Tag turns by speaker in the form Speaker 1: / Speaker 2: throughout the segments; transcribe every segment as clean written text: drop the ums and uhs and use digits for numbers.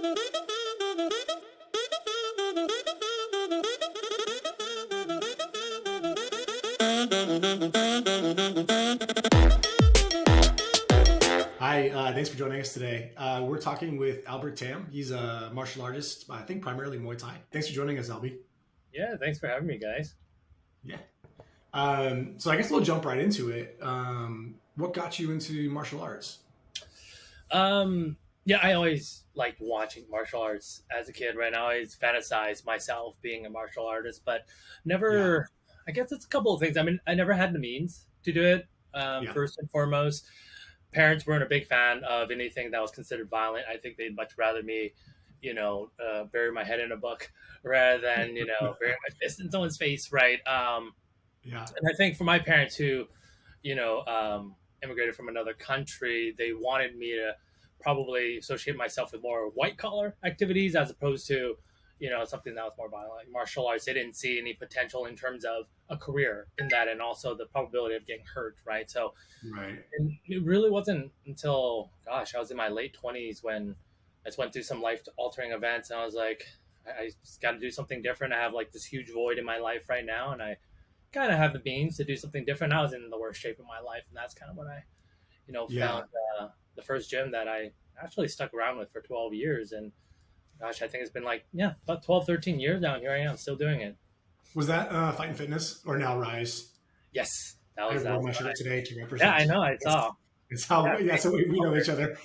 Speaker 1: Hi, thanks for joining us today. We're talking with Alby Tam. He's a martial artist, I think primarily Muay Thai. Thanks for joining us, Alby.
Speaker 2: Yeah, thanks for having me, guys.
Speaker 1: Yeah. So I guess we'll jump right into it. What got you into martial arts?
Speaker 2: Yeah, I always liked watching martial arts as a kid, right? I always fantasized myself being a martial artist, but
Speaker 1: Yeah,
Speaker 2: never, I guess it's a couple of things. I mean, I never had the means to do it,
Speaker 1: yeah,
Speaker 2: first and foremost. Parents weren't a big fan of anything that was considered violent. I think they'd much rather me, bury my head in a book rather than, bury my fist in someone's face, right?
Speaker 1: yeah,
Speaker 2: And I think for my parents who, you know, immigrated from another country, they wanted me to probably associate myself with more white collar activities as opposed to, something that was more violent, like martial arts. They didn't see any potential in terms of a career in that, and also the probability of getting hurt, right? So,
Speaker 1: right.
Speaker 2: and it really wasn't until, gosh, I was in my late 20s when I just went through some life altering events, and I was like, I just got to do something different. I have like this huge void in my life right now, and I kind of have the means to do something different. I was in the worst shape of my life, and that's kind of when I,
Speaker 1: Yeah.
Speaker 2: found the first gym that I actually stuck around with for 12 years. And gosh, I think it's been like, yeah, about 12, 13 years now, and here I am still doing it.
Speaker 1: Was that Fight and Fitness or now Rise?
Speaker 2: Yes,
Speaker 1: I
Speaker 2: that
Speaker 1: wore
Speaker 2: was
Speaker 1: my
Speaker 2: right.
Speaker 1: shirt today to
Speaker 2: Yeah,
Speaker 1: represent.
Speaker 2: I know, I
Speaker 1: It's,
Speaker 2: saw.
Speaker 1: it's how,
Speaker 2: Yeah,
Speaker 1: yeah, so we know each other.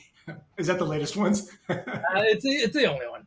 Speaker 1: Is that the latest ones?
Speaker 2: it's the only one.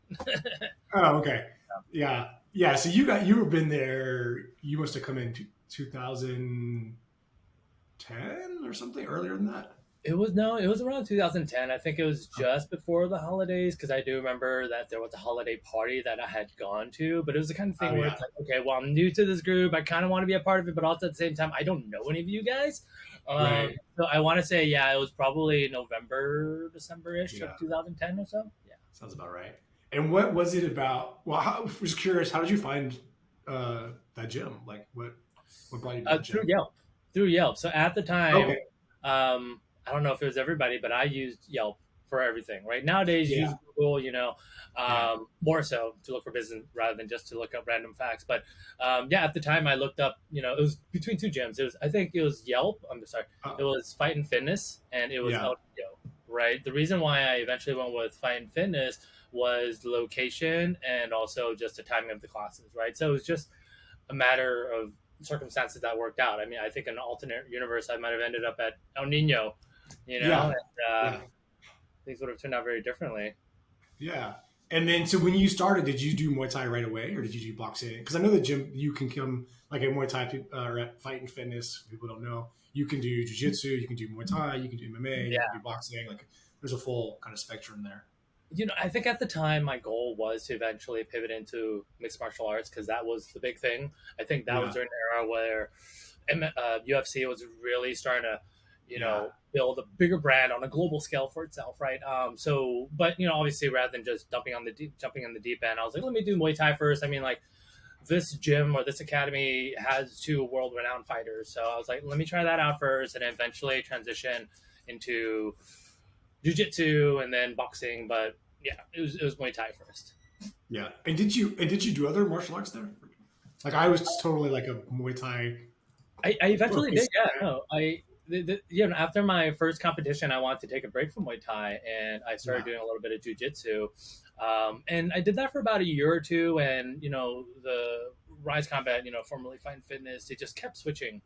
Speaker 1: Oh, okay. Yeah. Yeah. So you have been there. You must have come in 2010 or something earlier than that.
Speaker 2: It was no, it was around 2010. I think it was just before the holidays because I do remember that there was a holiday party that I had gone to. But it was the kind of
Speaker 1: Oh
Speaker 2: thing where
Speaker 1: yeah.
Speaker 2: it's like, okay, well, I'm new to this group. I kind of want to be a part of it, but also at the same time, I don't know any of you guys.
Speaker 1: Right.
Speaker 2: So I want to say, yeah, it was probably November, December ish of
Speaker 1: Yeah.
Speaker 2: 2010 or so. Yeah,
Speaker 1: Sounds about right. And what was it about? Well, I was curious. How did you find that gym? Like, what brought you to that
Speaker 2: through
Speaker 1: gym?
Speaker 2: Yelp, through Yelp. So at the time,
Speaker 1: Okay.
Speaker 2: I don't know if it was everybody, but I used Yelp for everything. Right nowadays, you use
Speaker 1: Yeah.
Speaker 2: Google,
Speaker 1: Yeah.
Speaker 2: more so to look for business rather than just to look up random facts. But yeah, at the time, I looked up. It was between two gyms. It was, I think, it was Yelp. I'm sorry,
Speaker 1: Uh,
Speaker 2: it was Fight and Fitness, and it was
Speaker 1: yeah.
Speaker 2: LTO. Right. The reason why I eventually went with Fight and Fitness was the location and also just the timing of the classes. Right. So it was just a matter of circumstances that worked out. I mean, I think in an alternate universe, I might have ended up at El Nino,
Speaker 1: Yeah.
Speaker 2: and
Speaker 1: Yeah.
Speaker 2: things would have turned out very differently.
Speaker 1: Yeah. And then, so when you started, did you do Muay Thai right away, or did you do boxing? Because I know the gym you can come like at Muay Thai or at Fight and Fitness. People don't know you can do jiu-jitsu, you can do Muay Thai, you can do MMA, you
Speaker 2: Yeah.
Speaker 1: can do boxing. Like, there's a full kind of spectrum there.
Speaker 2: I think at the time my goal was to eventually pivot into mixed martial arts because that was the big thing. I think that was
Speaker 1: Yeah.
Speaker 2: during an era where UFC was really starting to,
Speaker 1: Yeah.
Speaker 2: build a bigger brand on a global scale for itself, right? But obviously, rather than just jumping in the deep end, I was like, let me do Muay Thai first. I mean, like this gym or this academy has two world-renowned fighters, so I was like, let me try that out first, and eventually transition into jiu-jitsu and then boxing. But yeah, it was Muay Thai first.
Speaker 1: Yeah. And did you do other martial arts there? Like, I was totally like a Muay Thai
Speaker 2: I eventually did.
Speaker 1: focused
Speaker 2: Yeah,
Speaker 1: guy.
Speaker 2: no, after my first competition, I wanted to take a break from Muay Thai, and I started
Speaker 1: Yeah.
Speaker 2: doing a little bit of jujitsu. And I did that for about a year or two, and the Rise Combat, formerly Fine Fitness, they just kept switching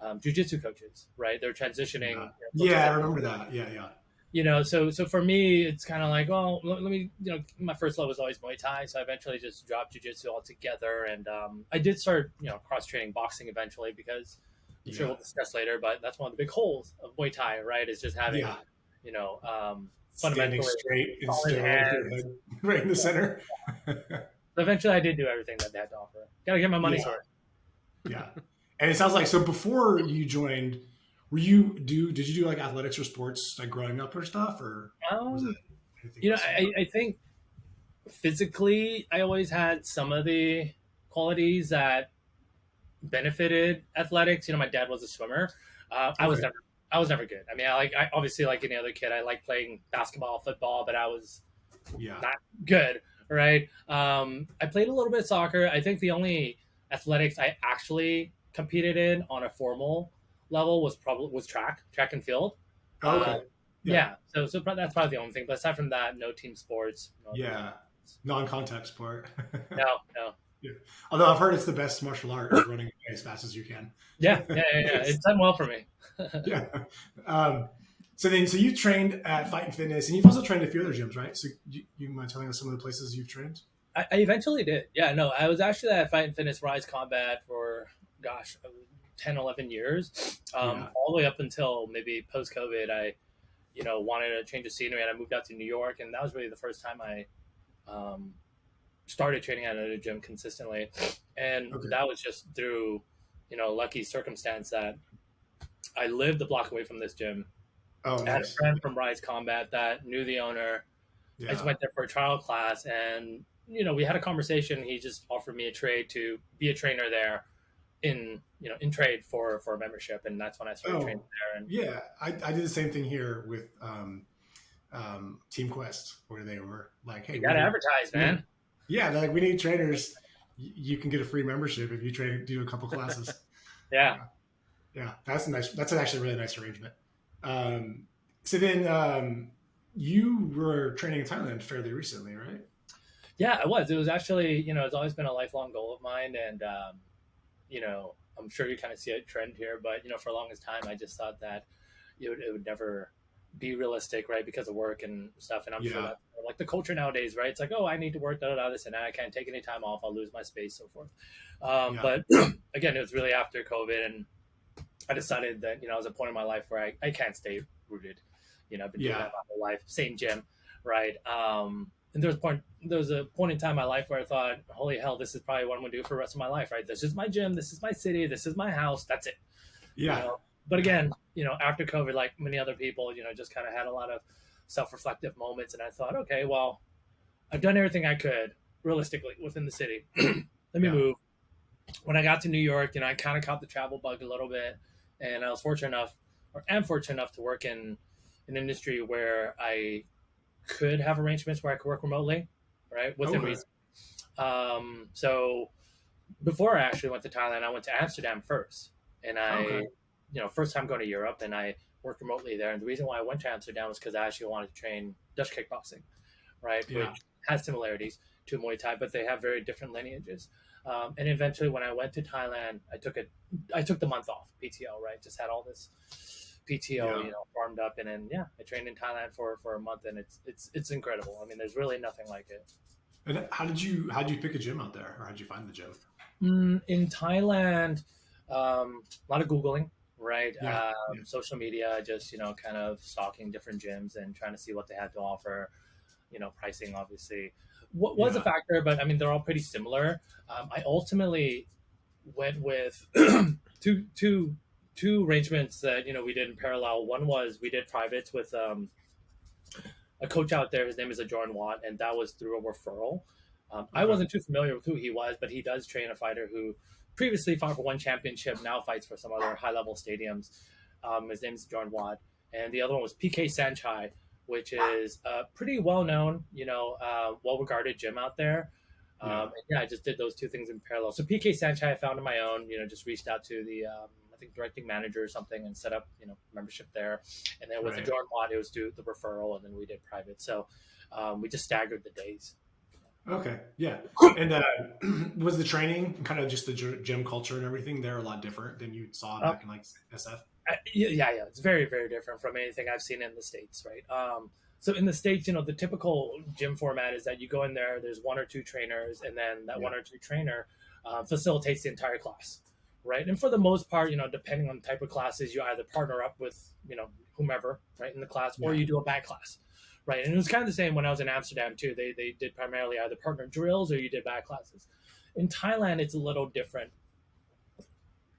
Speaker 2: jujitsu coaches, right? They're transitioning
Speaker 1: Yeah.
Speaker 2: coaches.
Speaker 1: Yeah. I remember that. Yeah. Yeah.
Speaker 2: So for me, it's kind of like, well, let me, my first love was always Muay Thai, so I eventually just dropped jujitsu altogether, and I did start, cross training boxing eventually because I'm sure
Speaker 1: Yeah.
Speaker 2: we'll discuss later, but that's one of the big holes of Muay Thai, right? Is just having,
Speaker 1: Yeah.
Speaker 2: you know, um,
Speaker 1: Standing
Speaker 2: fundamentally
Speaker 1: straight and
Speaker 2: solid
Speaker 1: still with your
Speaker 2: hands.
Speaker 1: head right in the center.
Speaker 2: So eventually, I did do everything that they had to offer. Got to get my money's
Speaker 1: Yeah.
Speaker 2: worth.
Speaker 1: Yeah. And it sounds like, so before you joined, did you do like athletics or sports like growing up or stuff, or was that
Speaker 2: Um,
Speaker 1: anything else?
Speaker 2: I think physically, I always had some of the qualities that benefited athletics. My dad was a swimmer.
Speaker 1: Okay.
Speaker 2: I was never good. I mean, I obviously like any other kid. I like playing basketball, football, but I was
Speaker 1: Yeah.
Speaker 2: not good, right? I played a little bit of soccer. I think the only athletics I actually competed in on a formal level was track and field.
Speaker 1: Oh,
Speaker 2: Um,
Speaker 1: okay. Yeah.
Speaker 2: yeah, so that's probably the only thing. But aside from that, no team sports, no other league.
Speaker 1: Yeah. Non-contact sport.
Speaker 2: No, no.
Speaker 1: Yeah. Although I've heard it's the best martial art is running away as fast as you can.
Speaker 2: Yeah. It's done well for me.
Speaker 1: Yeah. Um, so you trained at Fight and Fitness, and you've also trained at a few other gyms, right? So you mind telling us some of the places you've trained?
Speaker 2: I eventually did. Yeah, no, I was actually at Fight and Fitness Rise Combat for, gosh, 10, 11 years,
Speaker 1: Yeah.
Speaker 2: all the way up until maybe post COVID. I, wanted to change the scenery and I moved out to New York. And that was really the first time I um, started training at a gym consistently. And
Speaker 1: Okay.
Speaker 2: that was just through, lucky circumstance that I lived a block away from this gym.
Speaker 1: Oh,
Speaker 2: I had a
Speaker 1: nice.
Speaker 2: friend from Rise Combat that knew the owner. I just
Speaker 1: Yeah.
Speaker 2: went there for a trial class and, we had a conversation. He just offered me a trade to be a trainer there in trade for a membership. And that's when I started training
Speaker 1: Oh,
Speaker 2: there. And
Speaker 1: yeah. I did the same thing here with Team Quest, where they were like, "Hey,
Speaker 2: you
Speaker 1: we
Speaker 2: got to
Speaker 1: need,
Speaker 2: advertise,
Speaker 1: we need
Speaker 2: man.
Speaker 1: yeah, they're like, we need trainers. You can get a free membership if you do a couple classes."
Speaker 2: Yeah.
Speaker 1: Yeah. Yeah, that's nice. That's actually a really nice arrangement. Um, so then you were training in Thailand fairly recently, right?
Speaker 2: Yeah, it was. It was actually, it's always been a lifelong goal of mine. And, I'm sure you kind of see a trend here, but, for the longest time, I just thought that it would never be realistic, right? Because of work and stuff. And I'm sure
Speaker 1: Yeah,
Speaker 2: that like the culture nowadays, right? It's like, oh, I need to work, this and that. I can't take any time off. I'll lose my space, so forth.
Speaker 1: yeah,
Speaker 2: But again, it was really after COVID. And I decided that, I was at a point in my life where I can't stay rooted. I've been doing
Speaker 1: yeah.
Speaker 2: that my whole life, same gym, right? And there was a point in time in my life where I thought, holy hell, this is probably what I'm gonna do for the rest of my life, right? This is my gym, this is my city, this is my house, that's it. You
Speaker 1: Yeah.
Speaker 2: know. But again, after COVID, like many other people, just kind of had a lot of self-reflective moments, and I thought, okay, well, I've done everything I could realistically within the city. Let me
Speaker 1: Yeah.
Speaker 2: move. When I got to New York, I kind of caught the travel bug a little bit, and I was fortunate enough, or am fortunate enough, to work in an industry where I could have arrangements where I could work remotely, right, within
Speaker 1: Okay.
Speaker 2: reason. So before I actually went to Thailand, I went to Amsterdam first, and
Speaker 1: Okay.
Speaker 2: first time going to Europe, and I worked remotely there. And the reason why I went to Amsterdam was because I actually wanted to train Dutch kickboxing, right,
Speaker 1: Yeah.
Speaker 2: which has similarities to Muay Thai, but they have very different lineages. And eventually, when I went to Thailand, I took the month off PTO, right? Just had all this PTO,
Speaker 1: Yeah.
Speaker 2: farmed up, and then I trained in Thailand for a month, and it's incredible. I mean, there's really nothing like it.
Speaker 1: And how did you pick a gym out there, or how did you find the gym?
Speaker 2: In Thailand, a lot of Googling, right?
Speaker 1: Yeah. Yeah.
Speaker 2: Social media, just, kind of stalking different gyms and trying to see what they had to offer. Pricing obviously what was a
Speaker 1: Yeah.
Speaker 2: factor, but I mean, they're all pretty similar. I ultimately went with two arrangements that, we did in parallel. One was we did privates with a coach out there. His name is Jordan Watt, and that was through a referral. I
Speaker 1: Okay.
Speaker 2: wasn't too familiar with who he was, but he does train a fighter who previously fought for one championship, now fights for some other high level stadiums. His name is Jordan Watt, and the other one was PK Sanchai, which is a pretty well known, well regarded gym out there.
Speaker 1: Yeah.
Speaker 2: I just did those two things in parallel. So PK Sanchai I found on my own, just reached out to the I think directing manager or something and set up, membership there. And then with the
Speaker 1: Right.
Speaker 2: Jordan Watt, it was through the referral, and then we did private. So we just staggered the days.
Speaker 1: Okay. Yeah. And was the training kind of just the gym culture and everything there a lot different than you saw
Speaker 2: Uh,
Speaker 1: back in like SF?
Speaker 2: yeah. It's very, very different from anything I've seen in the States, right? So in the States, the typical gym format is that you go in there, there's one or two trainers, and then that
Speaker 1: Yeah.
Speaker 2: one or two trainer facilitates the entire class, right? And for the most part, depending on the type of classes, you either partner up with, whomever, right, in the class, or
Speaker 1: Yeah.
Speaker 2: you do a back class, right? And it was kind of the same when I was in Amsterdam too. They did primarily either partner drills or you did back classes. In Thailand, it's a little different.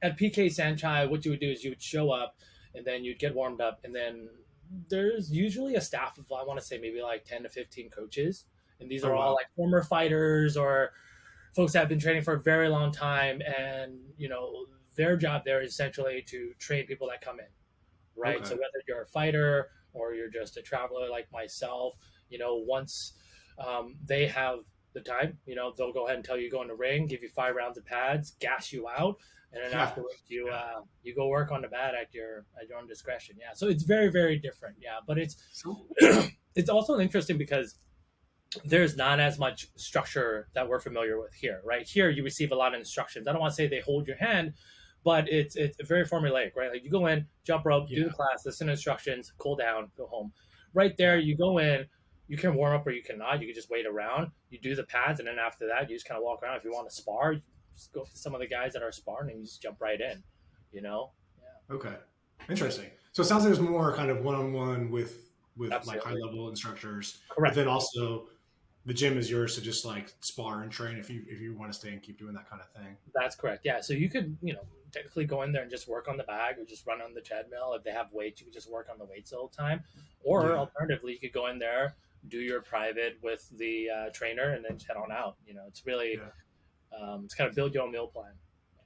Speaker 2: At PK Sanchai, what you would do is you would show up and then you'd get warmed up, and then there's usually a staff of, I want to say, maybe like 10 to 15 coaches, and these
Speaker 1: Oh
Speaker 2: are all
Speaker 1: wow.
Speaker 2: like former fighters or folks that have been training for a very long time, and their job there is essentially to train people that come in, right?
Speaker 1: Okay.
Speaker 2: So whether you're a fighter or you're just a traveler like myself, once They have the time. They'll go ahead and tell you go in the ring, give you 5 rounds of pads, gas you out, and then
Speaker 1: Yeah.
Speaker 2: afterwards you go work on the pad at your own discretion. Yeah, so it's very very different. Yeah, but it's
Speaker 1: So,
Speaker 2: it's also interesting because there's not as much structure that we're familiar with here, right? Here you receive a lot of instructions. I don't want to say they hold your hand, but it's very formulaic, right? Like you go in, jump rope, do
Speaker 1: yeah.
Speaker 2: the class, listen to instructions, cool down, go home. Right there,
Speaker 1: Yeah.
Speaker 2: you go in, you can warm up or you cannot. You can just wait around. You do the pads, and then after that, you just kind of walk around. If you want to spar, you just go to some of the guys that are sparring, and you just jump right in. Yeah,
Speaker 1: Okay. Interesting. So it sounds like there's more kind of one-on-one with like high
Speaker 2: absolutely
Speaker 1: level instructors, but
Speaker 2: correct.
Speaker 1: then also the gym is yours to just like spar and train if you want to stay and keep doing that kind of thing.
Speaker 2: That's correct. Yeah. So you could, technically go in there and just work on the bag or just run on the treadmill. If they have weights, you could just work on the weights all the time. Or
Speaker 1: Yeah.
Speaker 2: alternatively, you could go in there, do your private with the trainer, and then head on out. It's really,
Speaker 1: Yeah.
Speaker 2: it's kind of build your own meal plan.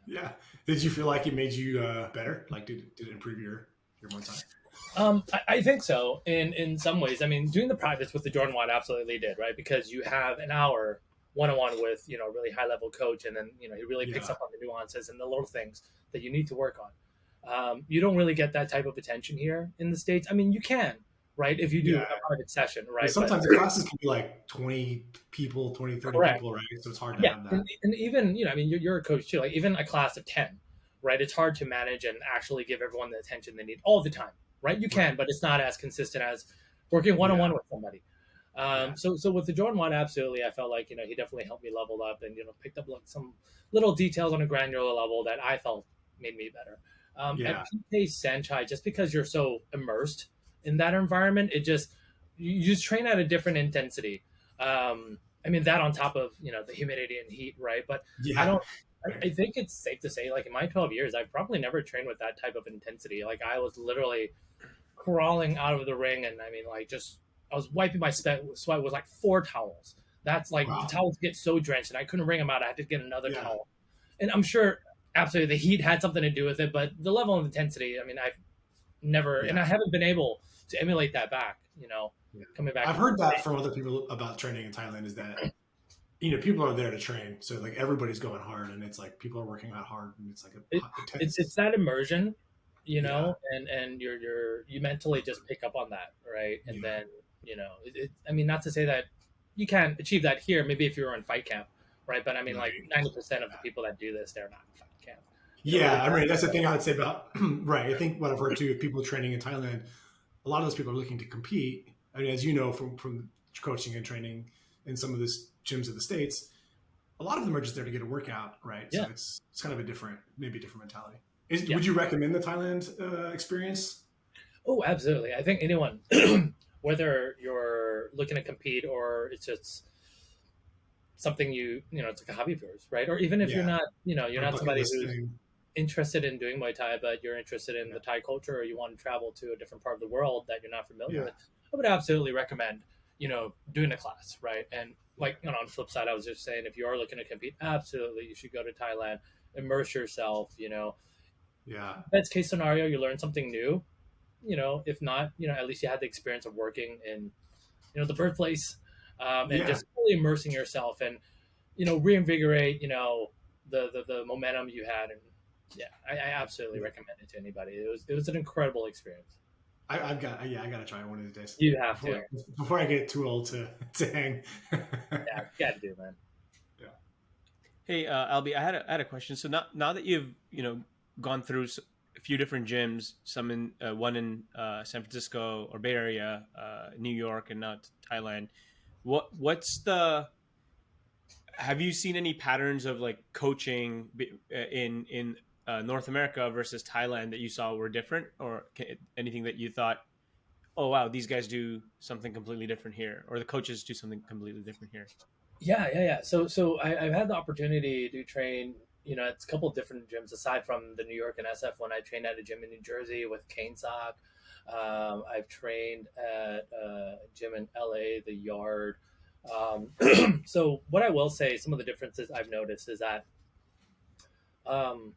Speaker 1: Yeah. Did you feel like it made you better? Like did it improve your Muay Thai?
Speaker 2: I think so in some ways. I mean, doing the privates with the Jordan 1 absolutely did, right? Because you have an hour one-on-one with, a really high-level coach, and then, he really picks
Speaker 1: Yeah.
Speaker 2: up on the nuances and the little things that you need to work on. You don't really get that type of attention here in the States. I mean, you can, right? If you do
Speaker 1: Yeah.
Speaker 2: a private session,
Speaker 1: But
Speaker 2: right? But
Speaker 1: sometimes the classes can be like 20 people, 20, 30
Speaker 2: correct.
Speaker 1: people, right? So it's hard to
Speaker 2: Yeah.
Speaker 1: have that.
Speaker 2: And even, I mean, you're a coach too. Like even a class of 10, right? It's hard to manage and actually give everyone the attention they need all the time, right? You can,
Speaker 1: Right.
Speaker 2: but it's not as consistent as working
Speaker 1: Yeah.
Speaker 2: one-on-one with somebody.
Speaker 1: Yeah.
Speaker 2: So with the Jordan 1, absolutely, I felt like, he definitely helped me level up and, picked up like some little details on a granular level that I felt made me better. At
Speaker 1: Yeah.
Speaker 2: PK Sanchai, just because you're so immersed in that environment, you just train at a different intensity. I mean, that on top of, the humidity and heat, right? But I
Speaker 1: Yeah.
Speaker 2: don't, I think it's safe to say, like in my 12 years, I've probably never trained with that type of intensity. Like I was literally crawling out of the ring, and I mean, like just I was wiping my sweat with like 4 towels. That's like the
Speaker 1: Wow.
Speaker 2: towels get so drenched, and I couldn't wring them out. I had to get another
Speaker 1: Yeah.
Speaker 2: towel, and I'm sure absolutely the heat had something to do with it, but the level of intensity, I mean, I've never, and
Speaker 1: Yeah.
Speaker 2: I haven't been able to emulate that back.
Speaker 1: Yeah.
Speaker 2: Coming back
Speaker 1: I've
Speaker 2: into
Speaker 1: heard
Speaker 2: the
Speaker 1: that
Speaker 2: state.
Speaker 1: from other people about training in Thailand is that people are there to train, so like everybody's going hard, and it's like people are working out hard, and it's like
Speaker 2: It, it's
Speaker 1: intense.
Speaker 2: that immersion,
Speaker 1: Yeah.
Speaker 2: and you mentally just pick up on that, right? And
Speaker 1: Yeah.
Speaker 2: then I mean, not to say that you can't achieve that here. Maybe if you were in fight camp, right? But I mean, like
Speaker 1: Right.
Speaker 2: 90% of the people that do this, they're not in fight camp. We're
Speaker 1: Yeah, I mean that's the thing I would say about right. I think what I've heard too, if people training in Thailand, a lot of those people are looking to compete. I mean, as you know from coaching and training in some of the gyms of the states, a lot of them are just there to get a workout, right? So
Speaker 2: yeah,
Speaker 1: it's kind of maybe a different mentality.
Speaker 2: yeah.
Speaker 1: Would you recommend the Thailand experience?
Speaker 2: Oh, absolutely. I think anyone, whether you're looking to compete or it's just something it's like a hobby of yours, right? Or even if you're
Speaker 1: Yeah,
Speaker 2: not, you're
Speaker 1: or a
Speaker 2: not
Speaker 1: bucket
Speaker 2: somebody
Speaker 1: list
Speaker 2: who's
Speaker 1: thing.
Speaker 2: interested in doing Muay Thai, but you're interested in
Speaker 1: Yeah,
Speaker 2: the Thai culture, or you want to travel to a different part of the world that you're not familiar
Speaker 1: yeah,
Speaker 2: with, I would absolutely recommend, doing a class, right? And like, on the flip side, I was just saying, if you are looking to compete, absolutely, you should go to Thailand, immerse yourself.
Speaker 1: yeah,
Speaker 2: Best case scenario, you learn something new. If not, at least you had the experience of working in, the birthplace, and
Speaker 1: yeah.
Speaker 2: just fully immersing yourself and, reinvigorate, the momentum you had. And yeah, I absolutely
Speaker 1: Yeah.
Speaker 2: recommend it to anybody. It was an incredible experience.
Speaker 1: I gotta try it one of these days
Speaker 2: You have
Speaker 1: before
Speaker 2: to.
Speaker 1: before I get too old to hang.
Speaker 2: Yeah, you got to do, man.
Speaker 1: Yeah,
Speaker 3: Hey, Alby, I had a question. So now that you've gone through a few different gyms, some in one in San Francisco or Bay Area, New York, and now Thailand. What's the Have you seen any patterns of like coaching in North America versus Thailand that you saw were different, or anything that you thought, oh wow, these guys do something completely different here, or the coaches do something completely different here?
Speaker 2: Yeah. So I've had the opportunity to train. It's a couple of different gyms aside from the New York and SF. When I trained at a gym in New Jersey with Kane Sock, I've trained at a gym in LA, the Yard. So what I will say, some of the differences I've noticed is that um,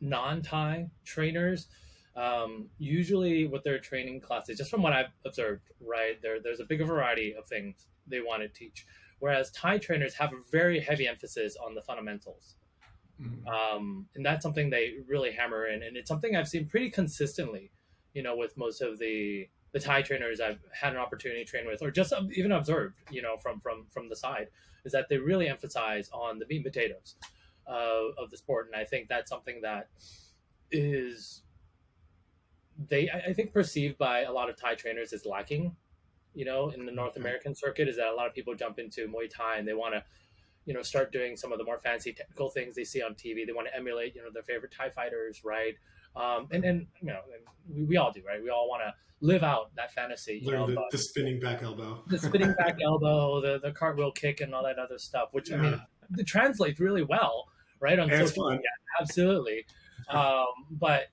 Speaker 2: non-Thai trainers, usually with their training classes, just from what I've observed, right, there's a bigger variety of things to teach. Whereas Thai trainers have a very heavy emphasis on the fundamentals. And that's something they really hammer in. And it's something I've seen pretty consistently, with most of the Thai trainers I've had an opportunity to train with, or just even observed, from the side, is that they really emphasize on the meat and potatoes of the sport. And I think that's something that is I think perceived by a lot of Thai trainers as lacking, in the North American circuit, is that a lot of people jump into Muay Thai and they want to, start doing some of the more fancy technical things they see on TV. They want to emulate, their favorite Thai fighters, right? And we all do, right? We all want to live out that fantasy.
Speaker 1: The spinning back elbow.
Speaker 2: The spinning back elbow, the cartwheel kick, and all that other stuff, which, I mean, it translates really well, right? On social media, absolutely. But,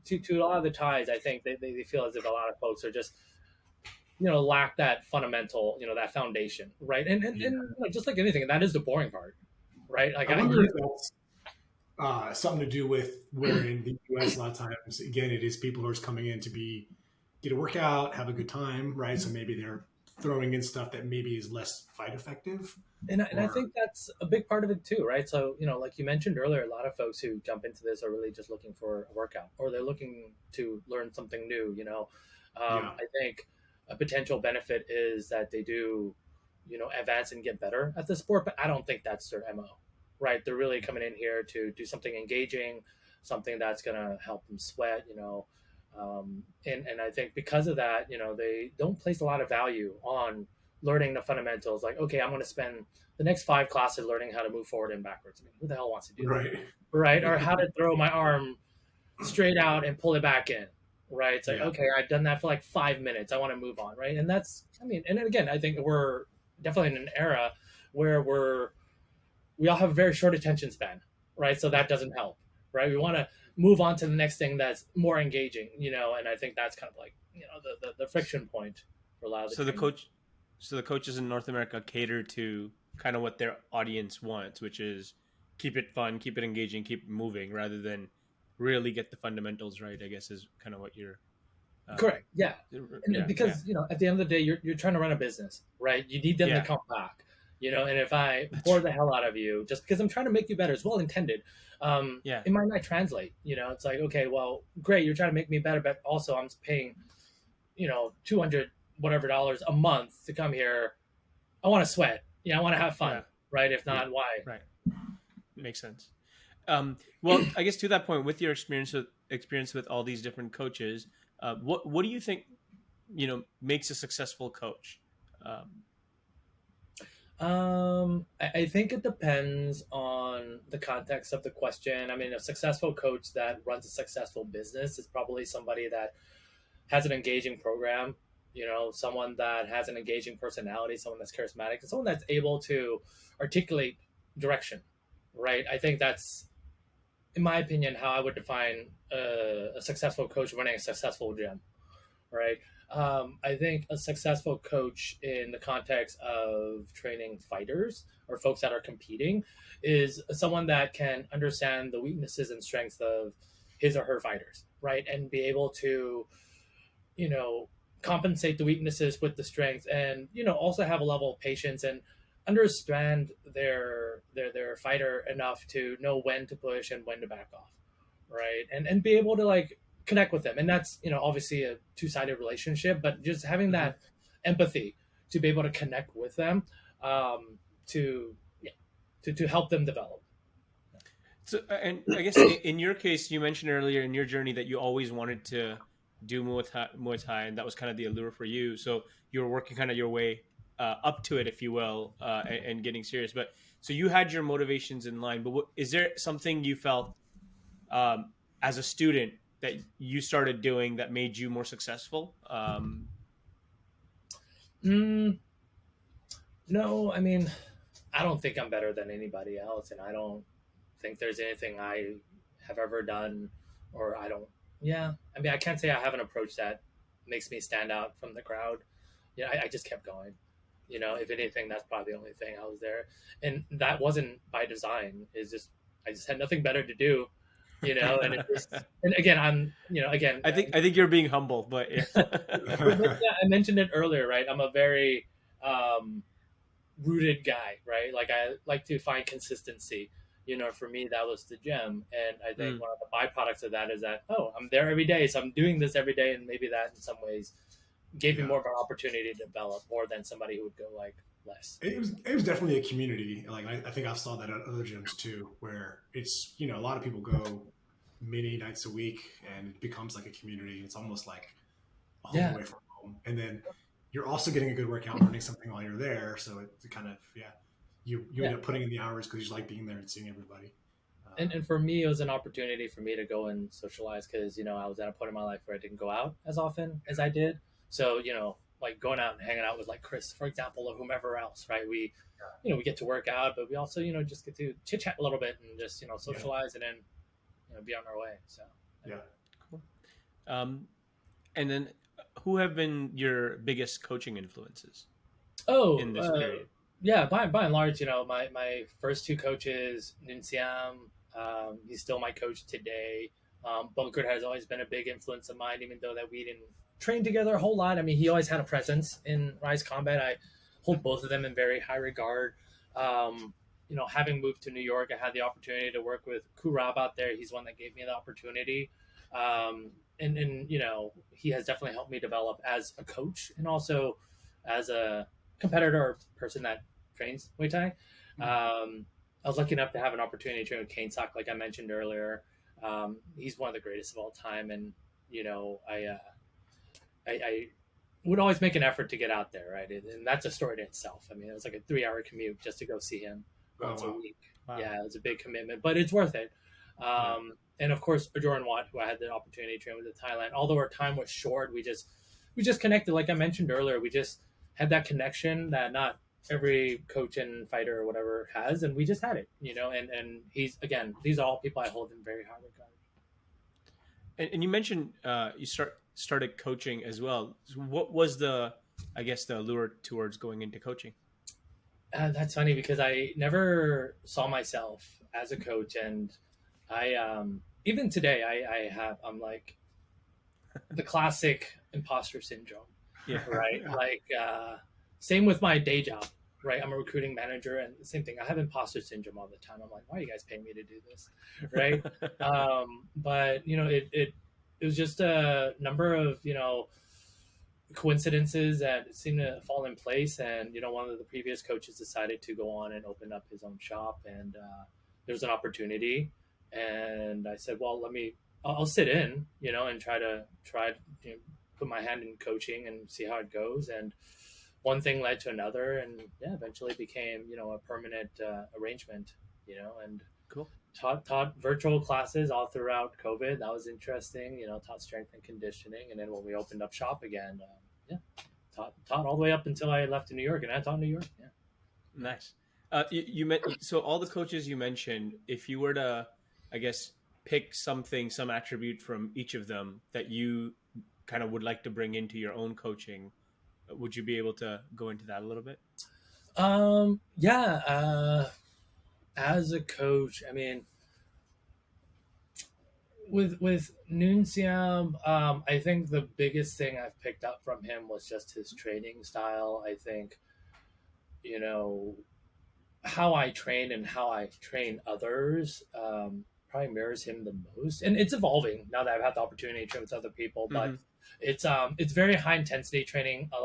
Speaker 2: to a lot of the Thais, I think they feel as if a lot of folks are just, lack that fundamental, that foundation, right? And just like anything, that is the boring part, right? Like
Speaker 1: I wonder if that's something to do with where in the US a lot of times, again, it is people who are just coming in to get a workout, have a good time, right? So maybe they're throwing in stuff that maybe is less fight effective.
Speaker 2: And I think that's a big part of it too, right? So, like you mentioned earlier, a lot of folks who jump into this are really just looking for a workout, or they're looking to learn something new, I think a potential benefit is that they do, advance and get better at the sport, but I don't think that's their MO, right? They're really coming in here to do something engaging, something that's going to help them sweat, and I think because of that, they don't place a lot of value on learning the fundamentals. Like, okay, I'm going to spend the next 5 classes learning how to move forward and backwards. I mean, who the hell wants to do that? Right? Or how to throw my arm straight out and pull it back in. Right. It's like, okay, I've done that for like 5 minutes. I want to move on. Right. And that's, and again, I think we're definitely in an era where we all have a very short attention span. Right. So that doesn't help. Right. We want to move on to the next thing that's more engaging, and I think that's kind of like, the friction point for a lot of the
Speaker 3: So the coaches in North America cater to kind of what their audience wants, which is keep it fun, keep it engaging, keep it moving, rather than really get the fundamentals right, I guess, is kind of what you're
Speaker 2: correct. Yeah. Because at the end of the day, you're trying to run a business, right? You need them to come back, and if I bore the hell out of you just because I'm trying to make you better, it's well intended, it might not translate. It's like, okay, well, great, you're trying to make me better, but also I'm paying $200 whatever a month to come here. I want to sweat, I want to have fun, right? If not, why?
Speaker 3: Right. Makes sense. Well, I guess to that point, with your experience with all these different coaches, what do you think, makes a successful coach?
Speaker 2: I think it depends on the context of the question. I mean, a successful coach that runs a successful business is probably somebody that has an engaging program, someone that has an engaging personality, someone that's charismatic, and someone that's able to articulate direction, right? I think that's, in my opinion, how I would define a successful coach running a successful gym, right? I think a successful coach in the context of training fighters or folks that are competing is someone that can understand the weaknesses and strengths of his or her fighters, right? And be able to, compensate the weaknesses with the strengths, and, also have a level of patience and understand their fighter enough to know when to push and when to back off, right? And be able to like connect with them. And that's, obviously a two-sided relationship, but just having that empathy to be able to connect with them, to help them develop.
Speaker 3: So, and I guess in your case, you mentioned earlier in your journey that you always wanted to do Muay Thai, and that was kind of the allure for you. So you were working kind of your way up to it, if you will, and getting serious. But so you had your motivations in line, but is there something you felt as a student that you started doing that made you more successful?
Speaker 2: No, I mean, I don't think I'm better than anybody else, and I don't think there's anything I have ever done, or I mean, I can't say I have an approach that makes me stand out from the crowd. I just kept going. If anything, that's probably the only thing. I was there, and that wasn't by design. I just had nothing better to do, and and again, I
Speaker 3: think you're being humble, but yeah.
Speaker 2: I mentioned it earlier, right? I'm a very rooted guy, right? Like I like to find consistency. For me, that was the gym. And I think one of the byproducts of that is that, oh, I'm there every day. So I'm doing this every day. And maybe that in some ways gave me more of an opportunity to develop more than somebody who would go like less.
Speaker 1: It was definitely a community. Like I think I saw that at other gyms too, where it's, a lot of people go many nights a week and it becomes like a community. It's almost like a home away from home. And then you're also getting a good workout, learning something while you're there. So it kind of, you end up putting in the hours because you just like being there and seeing everybody.
Speaker 2: And for me, it was an opportunity for me to go and socialize because, I was at a point in my life where I didn't go out as often as I did. So, like going out and hanging out with like Chris, for example, or whomever else, right? We get to work out, but we also, just get to chit chat a little bit and just, socialize and then, be on our way. So,
Speaker 3: Cool. And then who have been your biggest coaching influences?
Speaker 2: In this period? Yeah, by and large, my first two coaches, Niahn, he's still my coach today. Bunker has always been a big influence of mine, even though that we didn't train together a whole lot. I mean, he always had a presence in Rise Combat. I hold both of them in very high regard. Having moved to New York, I had the opportunity to work with Kurab out there. He's one that gave me the opportunity. And he has definitely helped me develop as a coach and also as a competitor or person that trains Muay Thai. I was lucky enough to have an opportunity to train with Kane Sock, like I mentioned earlier. He's one of the greatest of all time. And, I would always make an effort to get out there, right? And that's a story in itself. I mean, it was like a 3-hour commute just to go see him once a week. Wow. Yeah, it was a big commitment, but it's worth it. And of course, Ajoran Watt, who I had the opportunity to train with in Thailand. Although our time was short, we just connected. Like I mentioned earlier, we just had that connection that not every coach and fighter or whatever has, and we just had it, and these are all people I hold in very high regard.
Speaker 3: And you mentioned you started coaching as well. So what was the allure towards going into coaching?
Speaker 2: That's funny because I never saw myself as a coach, and I even today I'm like the classic imposter syndrome. Yeah. Right. Yeah. Like same with my day job. Right. I'm a recruiting manager, and the same thing. I have imposter syndrome all the time. I'm like, why are you guys paying me to do this? Right. But it was just a number of coincidences that seemed to fall in place, and one of the previous coaches decided to go on and open up his own shop, and there was an opportunity, and I said, well, I'll sit in, and try to put my hand in coaching and see how it goes. And one thing led to another, and eventually became, a permanent arrangement, and
Speaker 3: cool.
Speaker 2: Taught virtual classes all throughout COVID. That was interesting, taught strength and conditioning. And then when we opened up shop again, taught all the way up until I left to New York, and I taught in New York. Yeah.
Speaker 3: Nice. You so all the coaches you mentioned, if you were to, I guess, pick some attribute from each of them that you kind of would like to bring into your own coaching, would you be able to go into that a little bit?
Speaker 2: As a coach, I mean, with Niahn, I think the biggest thing I've picked up from him was just his training style. I think, how I train and how I train others probably mirrors him the most. And it's evolving now that I've had the opportunity to train with other people, but it's very high intensity training. A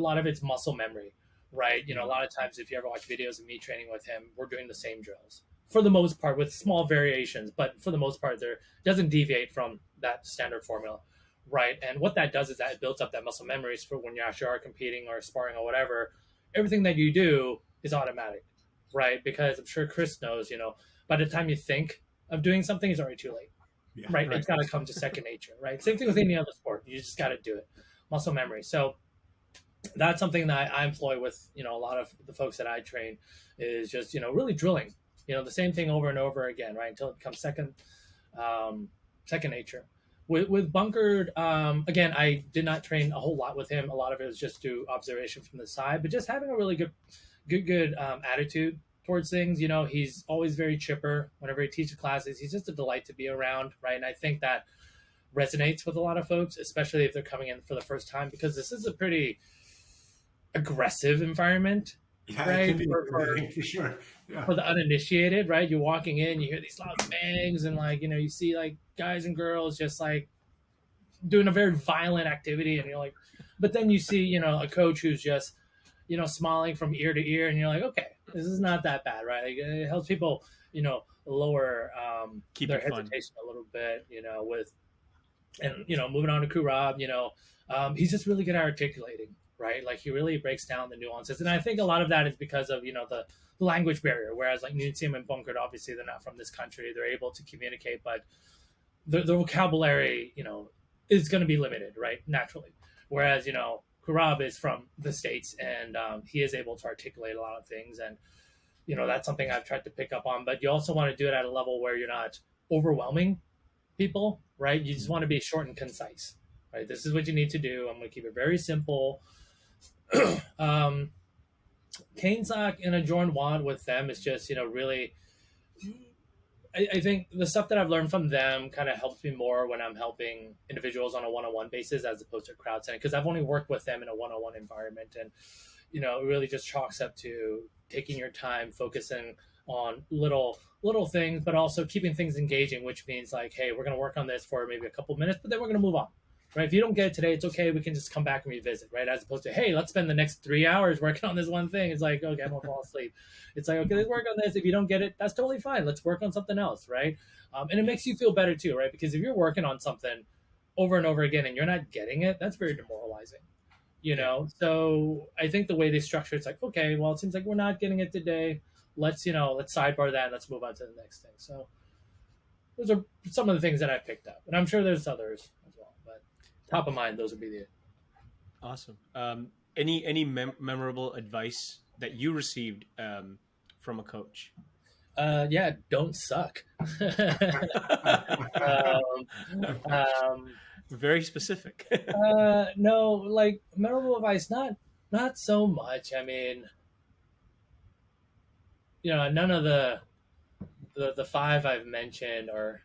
Speaker 2: lot of it's muscle memory. Right. A lot of times if you ever watch videos of me training with him, we're doing the same drills for the most part with small variations. But for the most part, there doesn't deviate from that standard formula. Right. And what that does is that it builds up that muscle memories for when you actually are competing or sparring or whatever. Everything that you do is automatic. Right. Because I'm sure Chris knows, by the time you think of doing something, it's already too late. Yeah, right. It's got to come to second nature. Right. Same thing with any other sport. You just got to do it. Muscle memory. So that's something that I employ with, a lot of the folks that I train is just, really drilling, the same thing over and over again, right? Until it becomes second nature. With Bunkered, again, I did not train a whole lot with him. A lot of it was just through observation from the side, but just having a really good attitude towards things. He's always very chipper whenever he teaches classes. He's just a delight to be around, right? And I think that resonates with a lot of folks, especially if they're coming in for the first time, because this is a pretty aggressive environment,
Speaker 1: Yeah, it
Speaker 2: right?
Speaker 1: can be intimidating for sure. Yeah.
Speaker 2: For the uninitiated, right? You're walking in, you hear these loud bangs, and like, you see like guys and girls just like doing a very violent activity, and you're like, but then you see, a coach who's just, smiling from ear to ear, and you're like, okay, this is not that bad, right? Like, it helps people, lower
Speaker 3: Keep
Speaker 2: their
Speaker 3: it fun.
Speaker 2: hesitation a little bit, with, and moving on to Kurab, he's just really good at articulating, right? Like he really breaks down the nuances, and I think a lot of that is because of the language barrier. Whereas like Niahn and Bunker, obviously they're not from this country, they're able to communicate, but the vocabulary, is going to be limited, right? Naturally. Whereas, Kurab is from the States, and he is able to articulate a lot of things. And, that's something I've tried to pick up on. But you also want to do it at a level where you're not overwhelming people, right? You just want to be short and concise, right? This is what you need to do. I'm going to keep it very simple. Kainzak and a Jorn Wad with them is just, really I think the stuff that I've learned from them kind of helps me more when I'm helping individuals on a one-on-one basis as opposed to crowd setting, because I've only worked with them in a one-on-one environment, and it really just chalks up to taking your time, focusing on little things, but also keeping things engaging, which means like, hey, we're going to work on this for maybe a couple minutes, but then we're going to move on. Right? If you don't get it today, it's okay. We can just come back and revisit, right? As opposed to, hey, let's spend the next 3 hours working on this one thing. It's like, okay, I'm gonna fall asleep. It's like, okay, let's work on this. If you don't get it, that's totally fine. Let's work on something else, right? And it makes you feel better too, right? Because if you're working on something over and over again and you're not getting it, that's very demoralizing. So I think the way they structure it's like, okay, well, it seems like we're not getting it today. Let's sidebar that and let's move on to the next thing. So those are some of the things that I picked up, and I'm sure there's others as well, but top of mind, those would be the
Speaker 3: Awesome. Any memorable advice that you received from a coach?
Speaker 2: Yeah, don't suck.
Speaker 3: Very specific.
Speaker 2: No, like memorable advice, not so much. I mean, none of the five I've mentioned are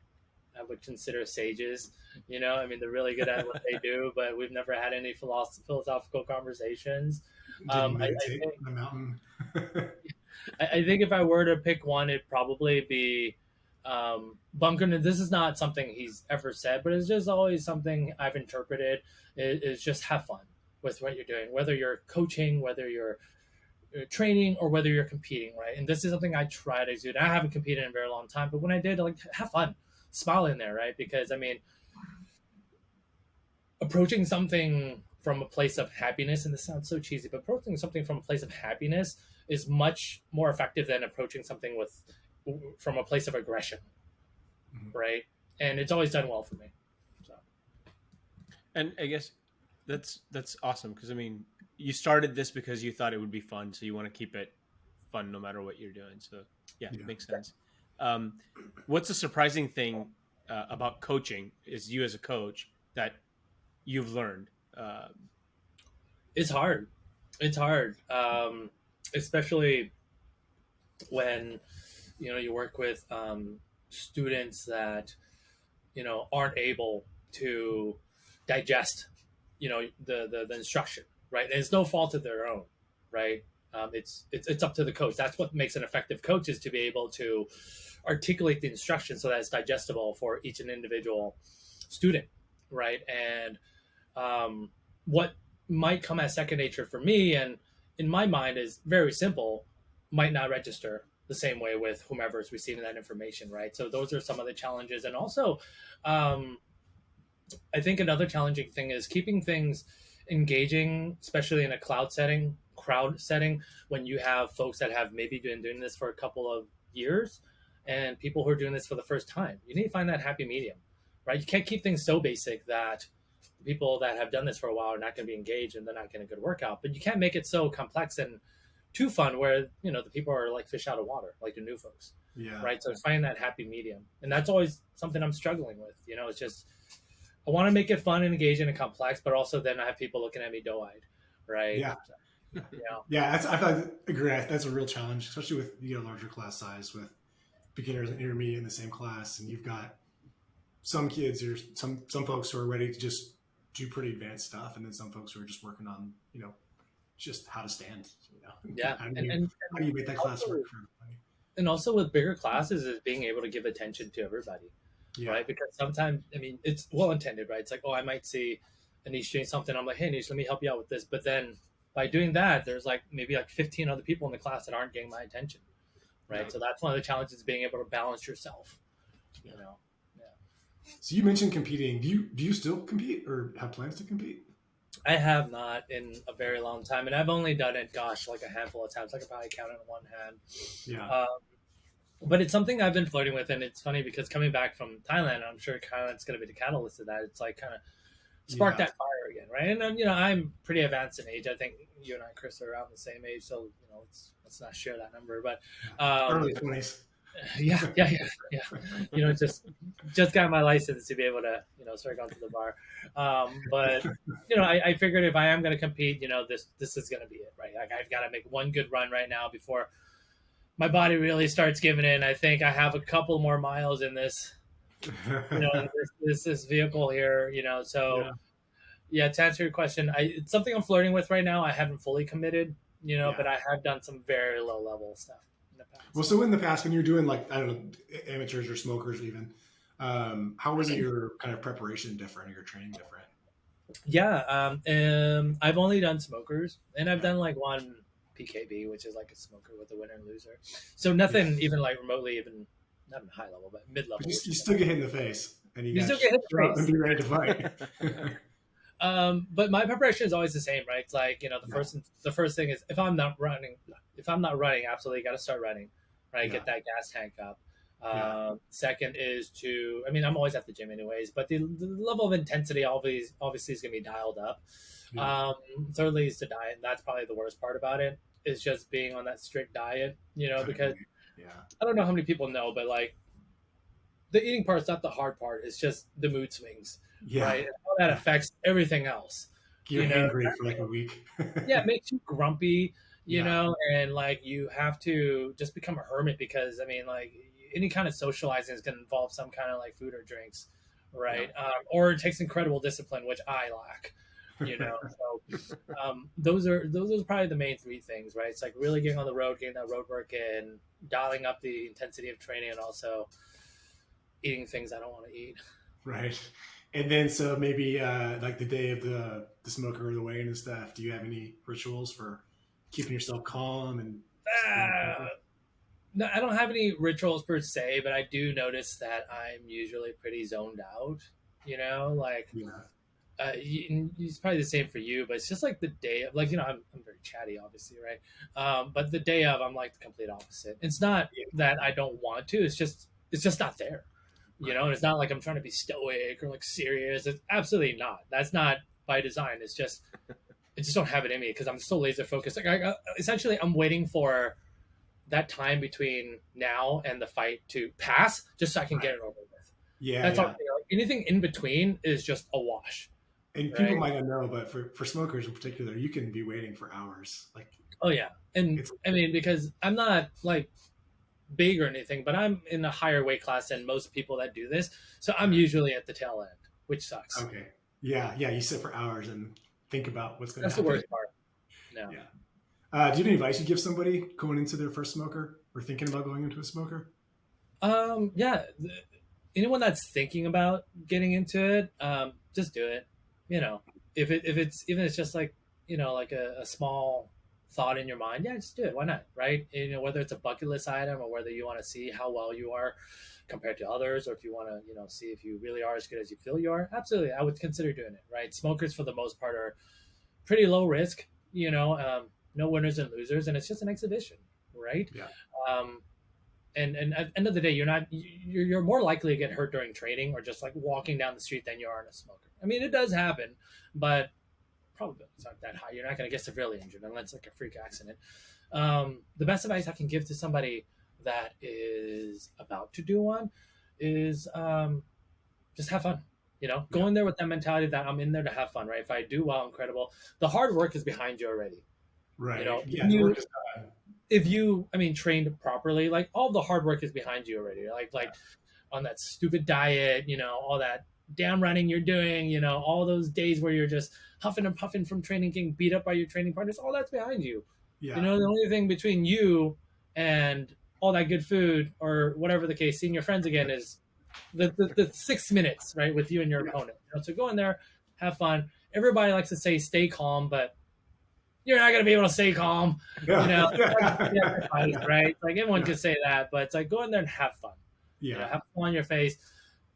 Speaker 2: I would consider sages. I mean, they're really good at what they do, but we've never had any philosophical conversations.
Speaker 1: Didn't
Speaker 2: I
Speaker 1: meditate
Speaker 2: think
Speaker 1: on the mountain.
Speaker 2: I think if I were to pick one, it'd probably be Bunker. This is not something he's ever said, but it's just always something I've interpreted. Is just have fun with what you're doing, whether you're coaching, whether you're training, or whether you're competing, right? And this is something I try to do. I haven't competed in a very long time, but when I did, like, have fun, smile in there, right? Because I mean, approaching something from a place of happiness, and this sounds so cheesy, but approaching something from a place of happiness is much more effective than approaching something from a place of aggression, right? And it's always done well for me. So.
Speaker 3: And I guess that's awesome, because I mean, you started this because you thought it would be fun, so you want to keep it fun no matter what you're doing. So yeah. It makes sense. What's a surprising thing about coaching is you as a coach that you've learned?
Speaker 2: It's hard. Especially when you work with students that aren't able to digest the instruction, right? And it's no fault of their own, right? It's up to the coach. That's what makes an effective coach, is to be able to articulate the instruction so that it's digestible for each and individual student, right? And what might come as second nature for me, and in my mind is very simple, might not register the same way with whomever is receiving that information, right? So those are some of the challenges. And also, I think another challenging thing is keeping things engaging, especially in a crowd setting, when you have folks that have maybe been doing this for a couple of years and people who are doing this for the first time. You need to find that happy medium, right? You can't keep things so basic that people that have done this for a while are not going to be engaged and they're not getting a good workout. But you can't make it so complex and too fun where the people are like fish out of water, like the new folks.
Speaker 1: Yeah.
Speaker 2: Right. So find that happy medium, and that's always something I'm struggling with. It's just I want to make it fun and engaging and complex, but also then I have people looking at me doe-eyed, right?
Speaker 1: Yeah.
Speaker 2: So,
Speaker 1: Yeah, I feel like agree. That's a real challenge, especially with larger class size with beginners and intermediate in the same class, and you've got some kids or some folks who are ready to just do pretty advanced stuff, and then some folks who are just working on just how to stand.
Speaker 2: Yeah,
Speaker 1: How do you make that class
Speaker 2: also,
Speaker 1: work for everybody?
Speaker 2: and also with bigger classes is being able to give attention to everybody,
Speaker 1: Yeah,
Speaker 2: right? Because sometimes, I mean, it's well intended, right? It's like, oh, I might see Anish doing something. I'm like, hey, Anish, let me help you out with this. But then by doing that, there's like maybe like 15 other people in the class that aren't getting my attention, right?
Speaker 1: yeah,
Speaker 2: So that's one of the challenges, being able to balance yourself,
Speaker 1: yeah.
Speaker 2: you know? Yeah.
Speaker 1: So you mentioned competing. Do you still compete or have plans to compete?
Speaker 2: I have not in a very long time. And I've only done it, gosh, like a handful of times. I could probably count it on one hand.
Speaker 1: Yeah,
Speaker 2: Um, but it's something I've been flirting with. And it's funny because coming back from Thailand, I'm sure kind of it's going to be the catalyst of that. It's like kind of spark
Speaker 1: yeah.
Speaker 2: that fire again, right? And then, I'm pretty advanced in age. I think you and I, Chris, are around the same age, so let's not share that number. But
Speaker 1: Early 20s.
Speaker 2: yeah. Just got my license to be able to start going to the bar. But I figured if I am going to compete, this is going to be it, right? Like I've got to make one good run right now before my body really starts giving in. I think I have a couple more miles in this this vehicle here, so yeah, to answer your question, it's something I'm flirting with right now. I haven't fully committed, but I have done some very low level stuff in the past.
Speaker 1: Well, so in the past, when you're doing like, I don't know, amateurs or smokers even, how was your kind of preparation different or your training different?
Speaker 2: Yeah, I've only done smokers, and I've done like one PKB, which is like a smoker with a winner and loser. So nothing even like remotely even not in high level, but mid level.
Speaker 1: But you still get hit in the face, and you
Speaker 2: still get hit in the face
Speaker 1: and be ready to fight.
Speaker 2: But my preparation is always the same, right? It's like the first thing is if I'm not running, absolutely got to start running, right? Get that gas tank up. Second is I'm always at the gym anyways, but the level of intensity obviously is going to be dialed up. Thirdly is the diet, and that's probably the worst part about it, is just being on that strict diet, because I don't know how many people know, but like the eating part's not the hard part. It's just the mood swings, right? And how that affects everything else.
Speaker 1: You're angry for like a week.
Speaker 2: It makes you grumpy, and like you have to just become a hermit because like any kind of socializing is going to involve some kind of like food or drinks, right? Or it takes incredible discipline, which I lack. So those are probably the main three things, right? It's like really getting on the road, getting that road work in, dialing up the intensity of training, and also eating things I don't want to eat.
Speaker 1: Right. And then so maybe like the day of the smoker or the weigh-in and stuff, do you have any rituals for keeping yourself calm and
Speaker 2: no, I don't have any rituals per se, but I do notice that I'm usually pretty zoned out, it's probably the same for you, but it's just like the day of, like, I'm very chatty, obviously, right? But the day of, I'm like the complete opposite. It's not that I don't want to, it's just not there, and it's not like I'm trying to be stoic or like serious. It's absolutely not. That's not by design. It's just, I just don't have it in me because I'm so laser focused. Like essentially I'm waiting for that time between now and the fight to pass just so I can get it over with. That's all. Like, anything in between is just a wash.
Speaker 1: And people might not know, but for smokers in particular, you can be waiting for hours. Like,
Speaker 2: oh yeah, and because I'm not like big or anything, but I'm in a higher weight class than most people that do this, so I'm usually at the tail end, which sucks.
Speaker 1: Okay, yeah, you sit for hours and think about what's going to
Speaker 2: happen. That's the worst part. No.
Speaker 1: Yeah. Do you have any advice you give somebody going into their first smoker or thinking about going into a smoker?
Speaker 2: Anyone that's thinking about getting into it, just do it. If it's just like like a small thought in your mind, just do it. Why not, right? Whether it's a bucket list item or whether you want to see how well you are compared to others, or if you want to see if you really are as good as you feel you are, absolutely, I would consider doing it. Right? Smokers for the most part are pretty low risk. No winners and losers, and it's just an exhibition, right? And at the end of the day, you're more likely to get hurt during training or just like walking down the street than you are in a smoker. I mean, it does happen, but probably it's not that high. You're not going to get severely injured unless it's like a freak accident. The best advice I can give to somebody that is about to do one is just have fun. Go in there with that mentality that I'm in there to have fun, right? If I do well, incredible. The hard work is behind you already.
Speaker 1: Right.
Speaker 2: If you trained properly, like all the hard work is behind you already. Like on that stupid diet, all that damn running you're doing, all those days where you're just huffing and puffing from training, getting beat up by your training partners, all that's behind you.
Speaker 1: Yeah.
Speaker 2: The only thing between you and all that good food or whatever the case, seeing your friends again, is the 6 minutes, right, with you and your opponent. So go in there, have fun. Everybody likes to say stay calm, but you're not going to be able to stay calm.
Speaker 1: Yeah.
Speaker 2: Right? Like everyone could say that, but it's like go in there and have fun.
Speaker 1: Yeah.
Speaker 2: Have fun on your face.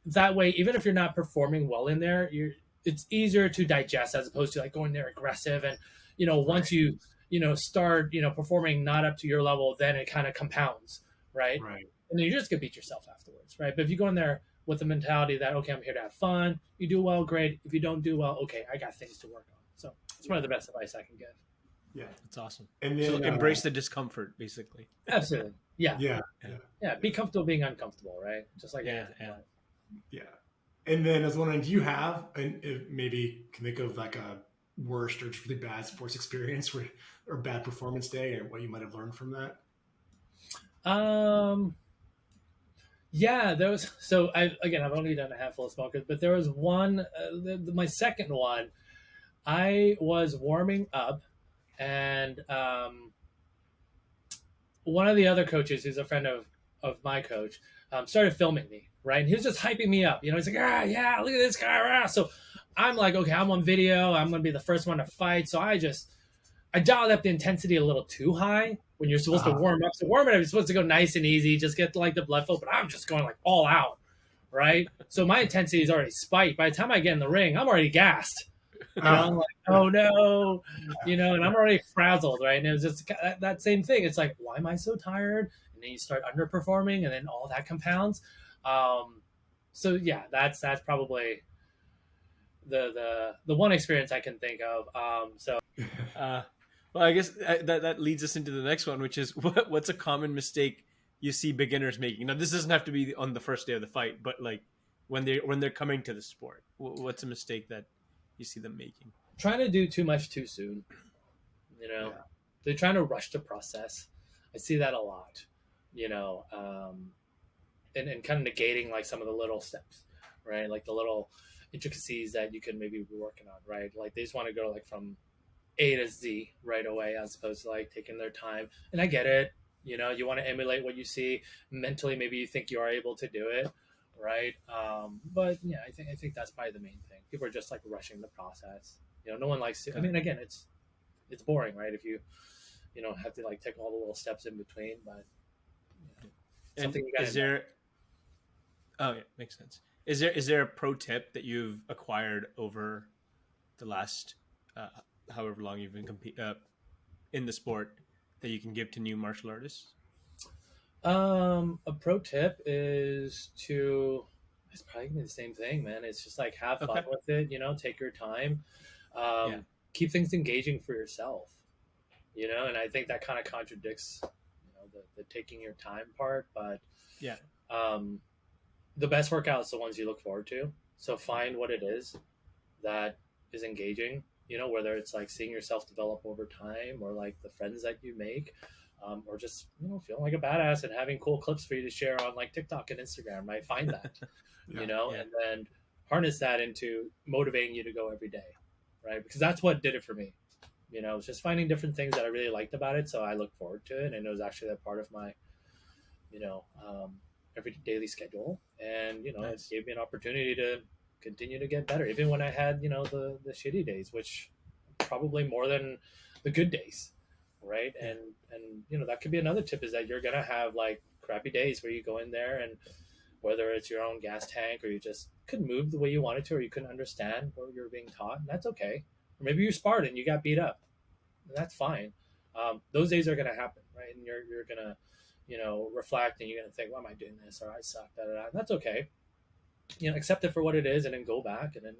Speaker 2: That way, even if you're not performing well in there, it's easier to digest as opposed to like going there aggressive. And once you start performing not up to your level, then it kind of compounds, right?
Speaker 1: Right.
Speaker 2: And then you're just gonna beat yourself afterwards, right? But if you go in there with the mentality that, okay, I'm here to have fun, you do well, great. If you don't do well, okay, I got things to work on. So it's one of the best advice I can give.
Speaker 1: Yeah.
Speaker 3: That's awesome.
Speaker 1: And then
Speaker 3: so embrace the discomfort, basically.
Speaker 2: Absolutely. Yeah.
Speaker 1: Yeah.
Speaker 2: Be comfortable being uncomfortable, right? Just like
Speaker 3: Yeah.
Speaker 1: And then I was wondering, do you have, and maybe can think of like a worst or just really bad sports experience or bad performance day, and what you might have learned from that?
Speaker 2: Yeah, there was. So I've only done a handful of smokers, but there was one. My second one, I was warming up, and one of the other coaches, who's a friend of my coach, started filming me. Right, and he was just hyping me up. He's like, yeah, look at this guy. So I'm like, okay, I'm on video. I'm gonna be the first one to fight. So I dialed up the intensity a little too high when you're supposed to warm up. So warming up, you're supposed to go nice and easy, just get like the blood flow. But I'm just going like all out, right? So my intensity is already spiked. By the time I get in the ring, I'm already gassed. I'm like, oh no, and I'm already frazzled, right? And it was just that same thing. It's like, why am I so tired? And then you start underperforming, and then all that compounds. So yeah, that's probably the one experience I can think of.
Speaker 3: Well, I guess that leads us into the next one, which is what's a common mistake you see beginners making? Now, this doesn't have to be on the first day of the fight, but like when they're coming to the sport, what's a mistake that you see them making?
Speaker 2: Trying to do too much too soon. They're trying to rush the process. I see that a lot. And kind of negating like some of the little steps, right? Like the little intricacies that you could maybe be working on, right? Like they just want to go like from A to Z right away, as opposed to like taking their time. And I get it. You want to emulate what you see mentally. Maybe you think you are able to do it, right? But yeah, I think that's probably the main thing. People are just like rushing the process. No one likes to. I mean, again, it's boring, right? If you have to like take all the little steps in between, but something you got.
Speaker 3: Oh yeah, makes sense. Is there a pro tip that you've acquired over the last however long you've been in the sport that you can give to new martial artists?
Speaker 2: A pro tip is it's probably gonna be the same thing, man. It's just like have fun with it, take your time. Keep things engaging for yourself. And I think that kind of contradicts the taking your time part, but the best workouts are the ones you look forward to. So find what it is that is engaging, whether it's like seeing yourself develop over time or like the friends that you make, or just, feeling like a badass and having cool clips for you to share on like TikTok and Instagram, right? Find that, and then harness that into motivating you to go every day, right? Because that's what did it for me. It's just finding different things that I really liked about it. So I look forward to it. And it was actually a part of my, every daily schedule. And, It gave me an opportunity to continue to get better, even when I had, the shitty days, which probably more than the good days. Right. And, that could be another tip, is that you're going to have like crappy days where you go in there, and whether it's your own gas tank or you just couldn't move the way you wanted to, or you couldn't understand what you were being taught. And that's okay. Or maybe you sparred and you got beat up. And that's fine. Those days are going to happen. Right. And you're going to, reflect, and you're going to think, why am I doing this? Or I suck. And that's okay. Accept it for what it is, and then go back and then,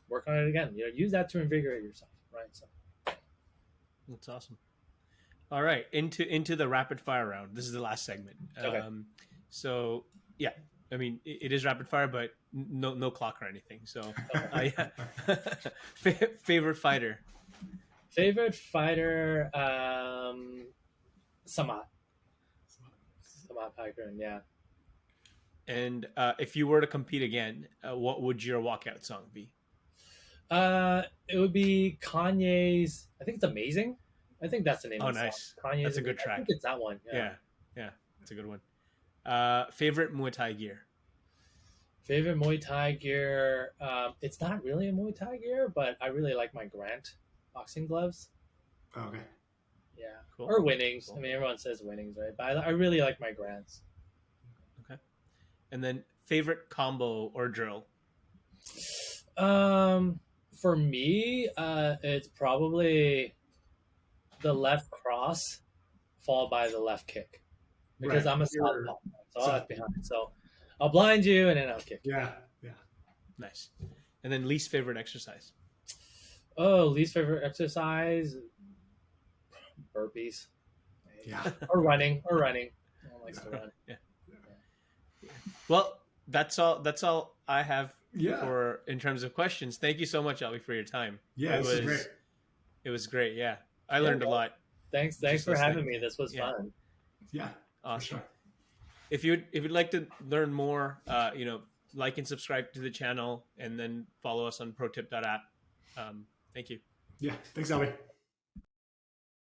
Speaker 2: work on it again. Use that to invigorate yourself. Right. So
Speaker 3: that's awesome. All right. Into the rapid fire round. This is the last segment.
Speaker 2: Okay.
Speaker 3: So yeah, I mean, it is rapid fire, but no clock or anything. So favorite fighter.
Speaker 2: Favorite fighter, Samat Paikaran, yeah.
Speaker 3: And if you were to compete again, what would your walkout song be?
Speaker 2: It would be Kanye's. I think it's Amazing. I think that's the name
Speaker 3: Oh,
Speaker 2: of the
Speaker 3: nice.
Speaker 2: song. Kanye's
Speaker 3: That's a good
Speaker 2: Amazing. I think
Speaker 3: track.
Speaker 2: it's that one.
Speaker 3: Yeah, yeah, it's a good one. Favorite Muay Thai gear?
Speaker 2: Favorite Muay Thai gear. It's not really a Muay Thai gear, but I really like my Grant boxing gloves.
Speaker 1: Oh, okay.
Speaker 2: Yeah,
Speaker 3: Cool.
Speaker 2: or Winnings.
Speaker 3: Cool.
Speaker 2: I mean, everyone says Winnings, right? But I really like my Grants.
Speaker 3: Okay. And then favorite combo or drill?
Speaker 2: For me, it's probably the left cross followed by the left kick because
Speaker 1: Right.
Speaker 2: I'm a
Speaker 1: You're-
Speaker 2: southpaw, so I'll behind. So I'll blind you and then I'll kick you.
Speaker 1: Yeah. Yeah.
Speaker 3: Nice. And then least favorite exercise?
Speaker 2: Oh, least favorite exercise: burpees.
Speaker 1: Yeah.
Speaker 2: Or running. No one likes to run.
Speaker 3: Yeah. Well, that's all I have
Speaker 1: Yeah.
Speaker 3: for in terms of questions. Thank you so much, Alby, for your time.
Speaker 1: Yeah.
Speaker 3: It
Speaker 1: This is
Speaker 3: was
Speaker 1: great.
Speaker 3: It was great. Yeah, I learned a lot.
Speaker 2: Thanks
Speaker 3: Just
Speaker 2: for
Speaker 3: listening.
Speaker 2: having me. This was
Speaker 3: Yeah.
Speaker 2: fun.
Speaker 1: Yeah. For
Speaker 3: Awesome.
Speaker 1: sure.
Speaker 3: If you'd like to learn more, like and subscribe to the channel, and then follow us on protip.app. Thank you.
Speaker 1: Yeah. Thanks, Alby.